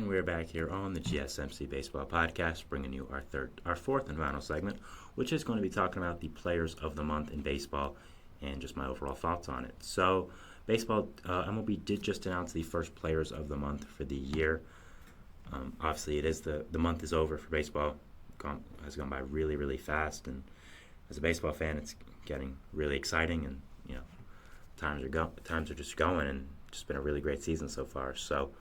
And we're back here on the GSMC Baseball Podcast, bringing you our fourth and final segment, which is going to be talking about the players of the month in baseball and just my overall thoughts on it. So, baseball, MLB did just announce the first players of the month for the year. Obviously, it is the month is over for baseball. Has gone by really, really fast, and as a baseball fan, it's getting really exciting, and times are just going, and just been a really great season so far. So.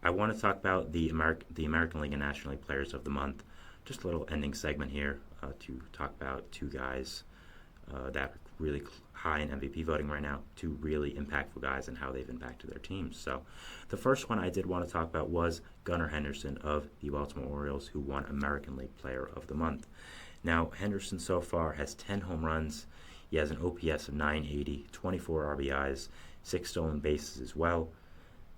I want to talk about the American League and National League Players of the Month. Just a little ending segment here to talk about two guys that are really high in MVP voting right now, two really impactful guys and how they've impacted their teams. So the first one I did want to talk about was Gunnar Henderson of the Baltimore Orioles, who won American League Player of the Month. Now, Henderson so far has 10 home runs. He has an OPS of 980, 24 RBIs, 6 stolen bases as well,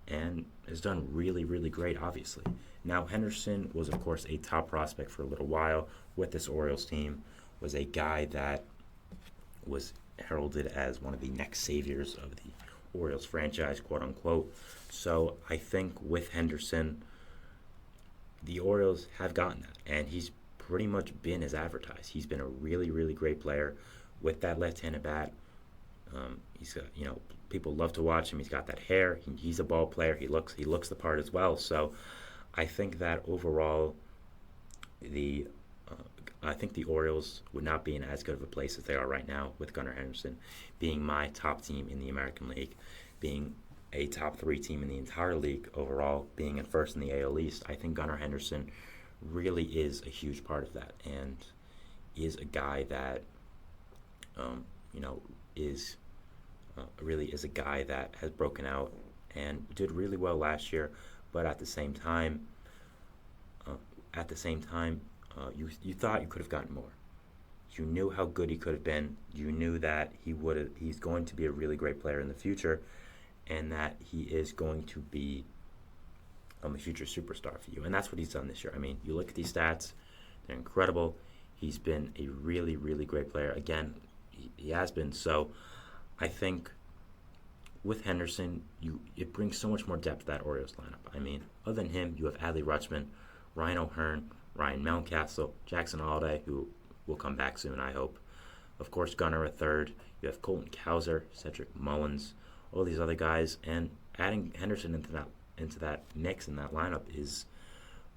and has done really, really great, obviously. Now, Henderson was, of course, a top prospect for a little while with this Orioles team, was a guy that was heralded as one of the next saviors of the Orioles franchise, quote-unquote. So I think with Henderson, the Orioles have gotten that, and he's pretty much been as advertised. He's been a really, really great player with that left-handed bat. He's got, people love to watch him. He's got that hair. He's a ball player. He looks the part as well. So I think that overall, I think the Orioles would not be in as good of a place as they are right now with Gunnar Henderson being my top team in the American League, being a top 3 team in the entire league overall, being in first in the AL East. I think Gunnar Henderson really is a huge part of that, and is a guy that really is a guy that has broken out and did really well last year. But at the same time, you thought you could have gotten more. You knew how good he could have been. You knew that he's going to be a really great player in the future, and that he is going to be a future superstar for you. And that's what he's done this year. I mean, you look at these stats; they're incredible. He's been a really, really great player. Again, he has been. So I think with Henderson, it brings so much more depth to that Orioles lineup. I mean, other than him, you have Adley Rutschman, Ryan O'Hearn, Ryan Mountcastle, Jackson Holliday, who will come back soon, I hope. Of course, Gunnar at third. You have Colton Cowser, Cedric Mullins, all these other guys, and adding Henderson into that mix in that lineup is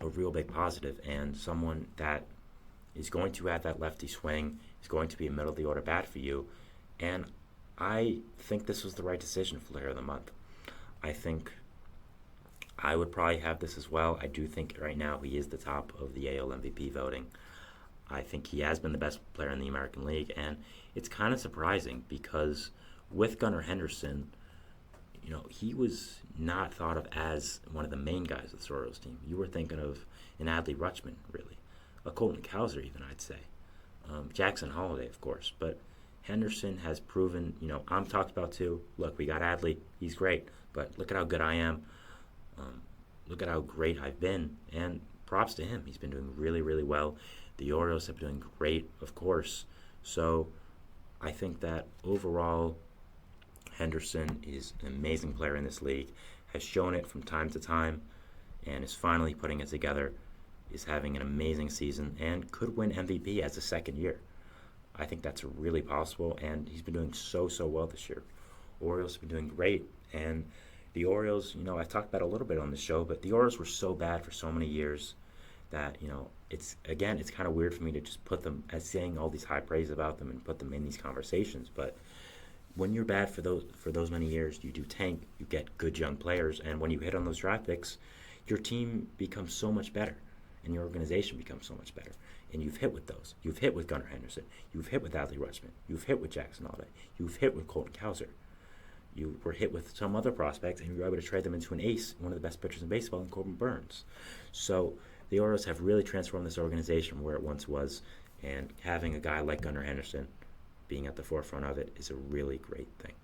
a real big positive, and someone that is going to add that lefty swing, is going to be a middle of the order bat for you, and I think this was the right decision for Player of the Month. I think I would probably have this as well. I do think right now he is the top of the AL MVP voting. I think he has been the best player in the American League, and it's kind of surprising because with Gunnar Henderson, he was not thought of as one of the main guys of the Orioles team. You were thinking of an Adley Rutschman, really. A Colton Cowser, even, I'd say. Jackson Holliday, of course. But Henderson has proven, I'm talked about too. Look, we got Adley. He's great. But look at how good I am. Look at how great I've been. And props to him. He's been doing really, really well. The Orioles have been doing great, of course. So I think that overall, Henderson is an amazing player in this league, has shown it from time to time, and is finally putting it together, is having an amazing season, and could win MVP as a second year. I think that's really possible, and he's been doing so well this year. Orioles have been doing great, and the Orioles, I've talked about it a little bit on the show, but the Orioles were so bad for so many years that, it's kind of weird for me to just put them as saying all these high praise about them and put them in these conversations, but when you're bad for those many years, you do tank, you get good young players, and when you hit on those draft picks, your team becomes so much better, and your organization becomes so much better. And you've hit with those. You've hit with Gunnar Henderson. You've hit with Adley Rutschman. You've hit with Jackson Holliday. You've hit with Colton Cowser. You were hit with some other prospects, and you were able to trade them into an ace, one of the best pitchers in baseball, in Corbin Burns. So the Orioles have really transformed this organization where it once was, and having a guy like Gunnar Henderson being at the forefront of it is a really great thing.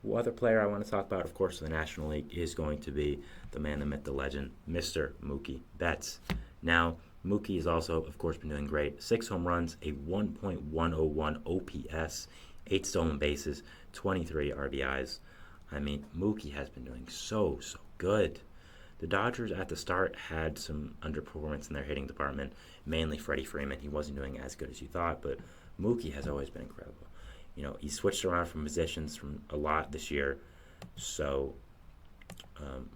One other player I want to talk about, of course, in the National League is going to be the man, the myth, the legend, Mr. Mookie Betts. Now, Mookie has also, of course, been doing great. 6 home runs, a 1.101 OPS, 8 stolen bases, 23 RBIs. I mean, Mookie has been doing so good. The Dodgers at the start had some underperformance in their hitting department, mainly Freddie Freeman. He wasn't doing as good as you thought, but Mookie has always been incredible. He switched around from positions from a lot this year, so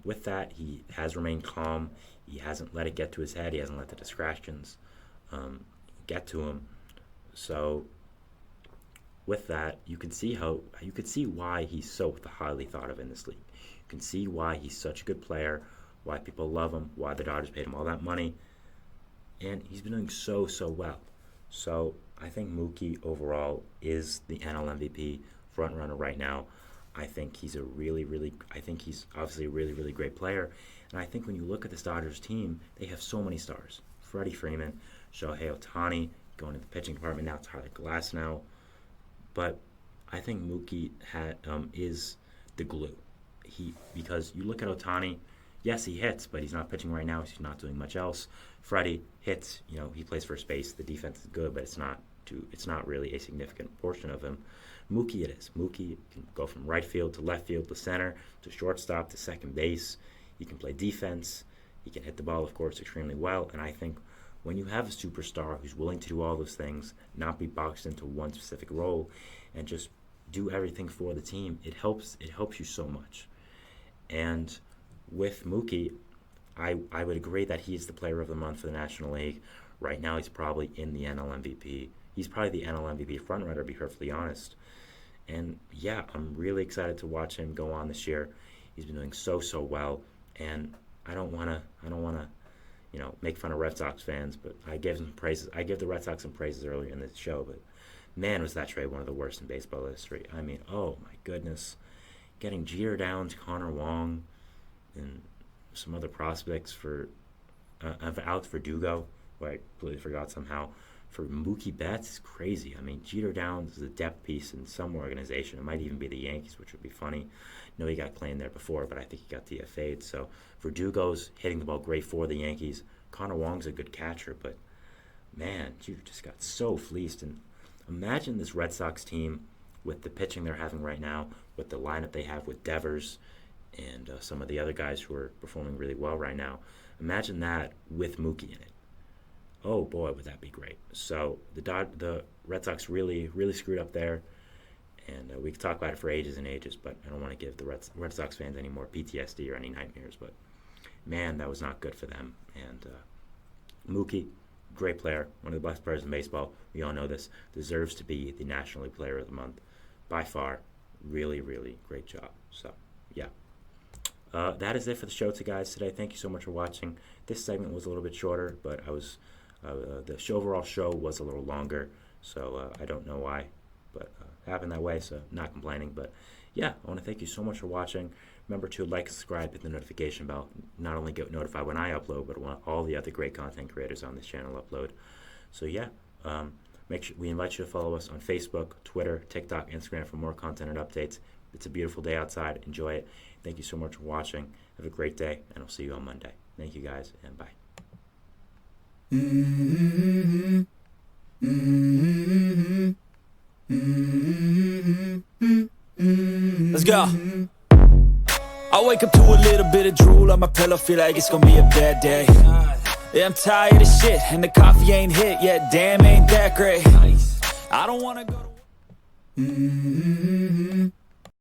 with that, he has remained calm. He hasn't let it get to his head. He hasn't let the distractions get to him. So with that, you can see why he's so highly thought of in this league. You can see why he's such a good player, why people love him, why the Dodgers paid him all that money, and he's been doing so well. So I think Mookie overall is the NL MVP front runner right now. I think he's obviously a really great player, and I think when you look at this Dodgers team, they have so many stars. Freddie Freeman, Shohei Ohtani, going to the pitching department now, Tyler Glasnow. But I think Mookie is the glue. Because you look at Ohtani, yes, he hits, but he's not pitching right now. He's not doing much else. Freddie hits. He plays first base. The defense is good, but it's not really a significant portion of him. Mookie it is. Mookie can go from right field to left field to center to shortstop to second base. He can play defense. He can hit the ball, of course, extremely well. And I think when you have a superstar who's willing to do all those things, not be boxed into one specific role, and just do everything for the team, it helps you so much. And with Mookie, I would agree that he's the player of the month for the National League. Right now, he's probably in the NL MVP. He's probably the NL MVP frontrunner, to be perfectly honest. And yeah, I'm really excited to watch him go on this year. He's been doing so well, and I don't want to, make fun of Red Sox fans, but I gave some praises. I gave the Red Sox some praises earlier in this show, but man, was that trade one of the worst in baseball history. I mean, oh my goodness, getting Jeter down to Connor Wong and some other prospects for Alex Verdugo, who I completely forgot somehow. For Mookie Betts, is crazy. I mean, Jeter Downs is a depth piece in some organization. It might even be the Yankees, which would be funny. No, he got playing there before, but I think he got DFA'd. So Verdugo's hitting the ball great for the Yankees. Connor Wong's a good catcher, but man, Jeter just got so fleeced. And imagine this Red Sox team with the pitching they're having right now, with the lineup they have with Devers and some of the other guys who are performing really well right now. Imagine that with Mookie in it. Oh boy, would that be great. So the Red Sox really screwed up there, and we could talk about it for ages and ages, but I don't want to give the Red Sox fans any more PTSD or any nightmares, but man, that was not good for them. And Mookie, great player, one of the best players in baseball, we all know this, deserves to be the National League Player of the Month by far. Really great job. So yeah, that is it for the show guys today. Thank you so much for watching. This segment was a little bit shorter, but the overall show was a little longer, so I don't know why, but it happened that way, so not complaining. But yeah, I want to thank you so much for watching. Remember to like, subscribe, hit the notification bell. Not only get notified when I upload, but when all the other great content creators on this channel upload. So yeah, make sure we invite you to follow us on Facebook, Twitter, TikTok, Instagram for more content and updates. It's a beautiful day outside. Enjoy it. Thank you so much for watching. Have a great day, and I'll see you on Monday. Thank you guys, and bye. Let's go. I wake up to a little bit of drool on my pillow, feel like it's gonna be a bad day. Yeah, I'm tired of shit, and the coffee ain't hit yet. Damn, ain't that great. I don't wanna go to